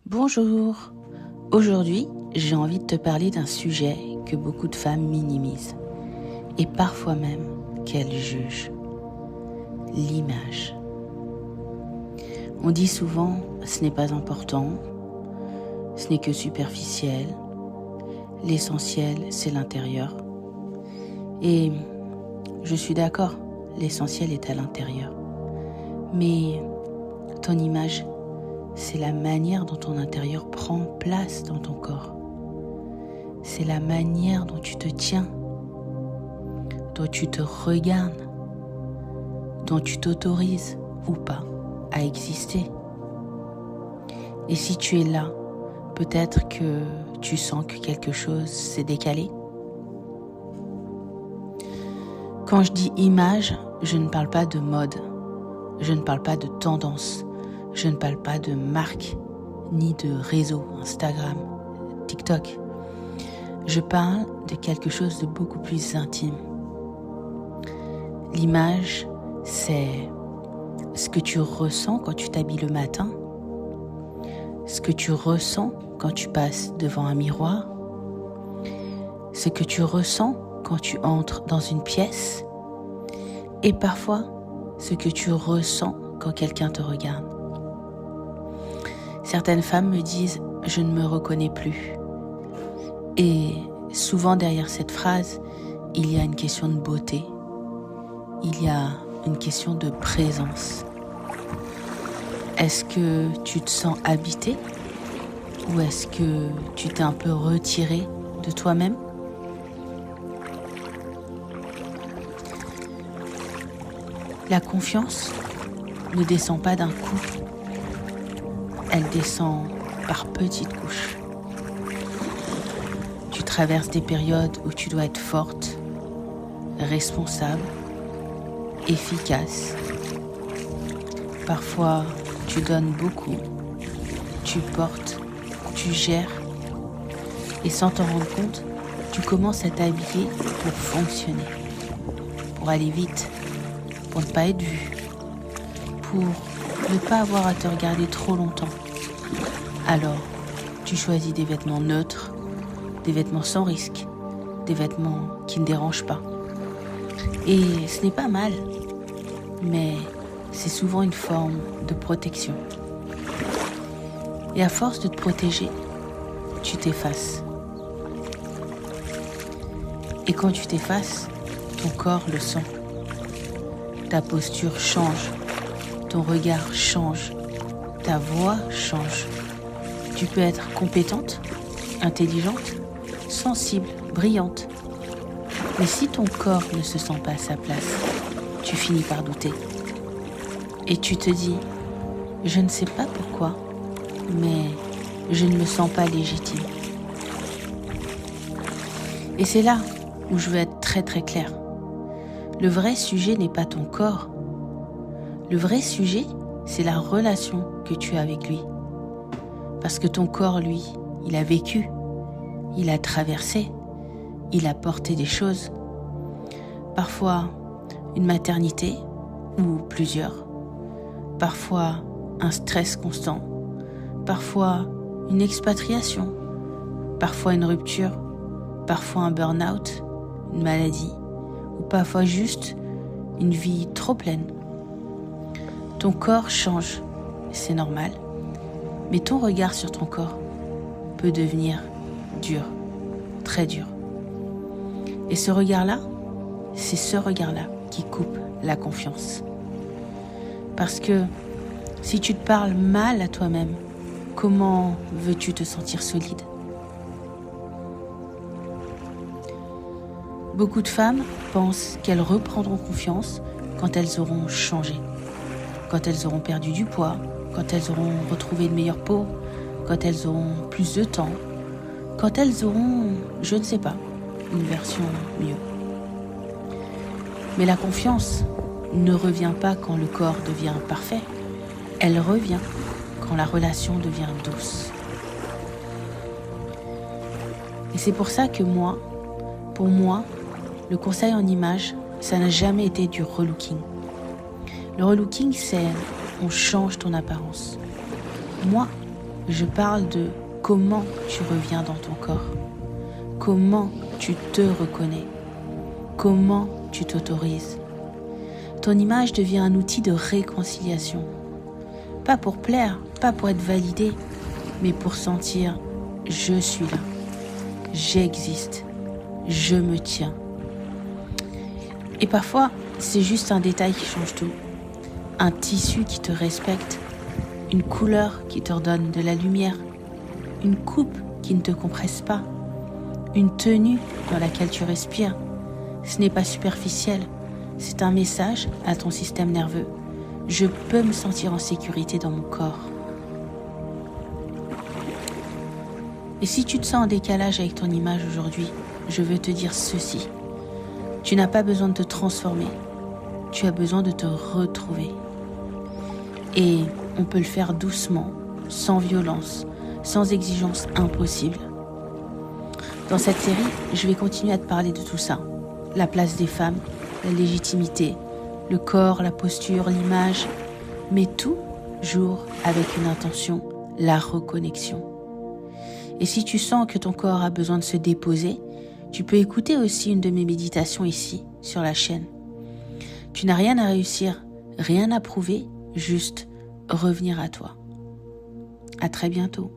Bonjour. Aujourd'hui, j'ai envie de te parler d'un sujet que beaucoup de femmes minimisent et parfois même qu'elles jugent. L'image. On dit souvent ce n'est pas important, ce n'est que superficiel, l'essentiel c'est l'intérieur. Et je suis d'accord, l'essentiel est à l'intérieur. Mais ton image, c'est la manière dont ton intérieur prend place dans ton corps. C'est la manière dont tu te tiens, dont tu te regardes, dont tu t'autorises ou pas à exister. Et si tu es là, peut-être que tu sens que quelque chose s'est décalé. Quand je dis image, je ne parle pas de mode, je ne parle pas de tendance, je ne parle pas de marque, ni de réseau, Instagram, TikTok. Je parle de quelque chose de beaucoup plus intime. L'image, c'est ce que tu ressens quand tu t'habilles le matin, ce que tu ressens quand tu passes devant un miroir, ce que tu ressens quand tu entres dans une pièce, et parfois ce que tu ressens quand quelqu'un te regarde. Certaines femmes me disent « je ne me reconnais plus ». Et souvent derrière cette phrase, il y a une question de beauté, il y a une question de présence. Est-ce que tu te sens habité ou est-ce que tu t'es un peu retiré de toi-même ? La confiance ne descend pas d'un coup. Elle descend par petites couches. Tu traverses des périodes où tu dois être forte, responsable, efficace. Parfois, tu donnes beaucoup, tu portes, tu gères. Et sans t'en rendre compte, tu commences à t'habiller pour fonctionner, pour aller vite, pour ne pas être vue, pour ne pas avoir à te regarder trop longtemps. Alors, tu choisis des vêtements neutres, des vêtements sans risque, des vêtements qui ne dérangent pas. Et ce n'est pas mal, mais c'est souvent une forme de protection. Et à force de te protéger, tu t'effaces. Et quand tu t'effaces, ton corps le sent. Ta posture change, ton regard change, ta voix change. Tu peux être compétente, intelligente, sensible, brillante. Mais si ton corps ne se sent pas à sa place, tu finis par douter. Et tu te dis, je ne sais pas pourquoi, mais je ne me sens pas légitime. Et c'est là où je veux être très très claire. Le vrai sujet n'est pas ton corps. Le vrai sujet, c'est la relation que tu as avec lui. Parce que ton corps, lui, il a vécu, il a traversé, il a porté des choses. Parfois, une maternité, ou plusieurs. Parfois, un stress constant. Parfois, une expatriation. Parfois, une rupture. Parfois, un burn-out, une maladie. Ou parfois juste une vie trop pleine. Ton corps change, c'est normal, mais ton regard sur ton corps peut devenir dur, très dur. Et ce regard-là, c'est ce regard-là qui coupe la confiance. Parce que si tu te parles mal à toi-même, comment veux-tu te sentir solide ? Beaucoup de femmes pensent qu'elles reprendront confiance quand elles auront changé, quand elles auront perdu du poids, quand elles auront retrouvé une meilleure peau, quand elles auront plus de temps, quand elles auront, je ne sais pas, une version mieux. Mais la confiance ne revient pas quand le corps devient parfait, elle revient quand la relation devient douce. Et c'est pour ça que pour moi, le conseil en image, ça n'a jamais été du relooking. Le relooking, c'est on change ton apparence. Moi, Je parle de comment tu reviens dans ton corps, comment tu te reconnais, comment tu t'autorises. Ton image devient un outil de réconciliation. Pas pour plaire, pas pour être validé, mais pour sentir « je suis là, j'existe, je me tiens ». Et parfois, c'est juste un détail qui change tout. Un tissu qui te respecte, une couleur qui te redonne de la lumière, une coupe qui ne te compresse pas, une tenue dans laquelle tu respires. Ce n'est pas superficiel, c'est un message à ton système nerveux. Je peux me sentir en sécurité dans mon corps. Et si tu te sens en décalage avec ton image aujourd'hui, je veux te dire ceci. Tu n'as pas besoin de te transformer, tu as besoin de te retrouver. Et on peut le faire doucement, sans violence, sans exigence impossible. Dans cette série, je vais continuer à te parler de tout ça. La place des femmes, la légitimité, le corps, la posture, l'image, mais toujours avec une intention, la reconnexion. Et si tu sens que ton corps a besoin de se déposer, tu peux écouter aussi une de mes méditations ici, sur la chaîne. Tu n'as rien à réussir, rien à prouver, juste revenir à toi. À très bientôt.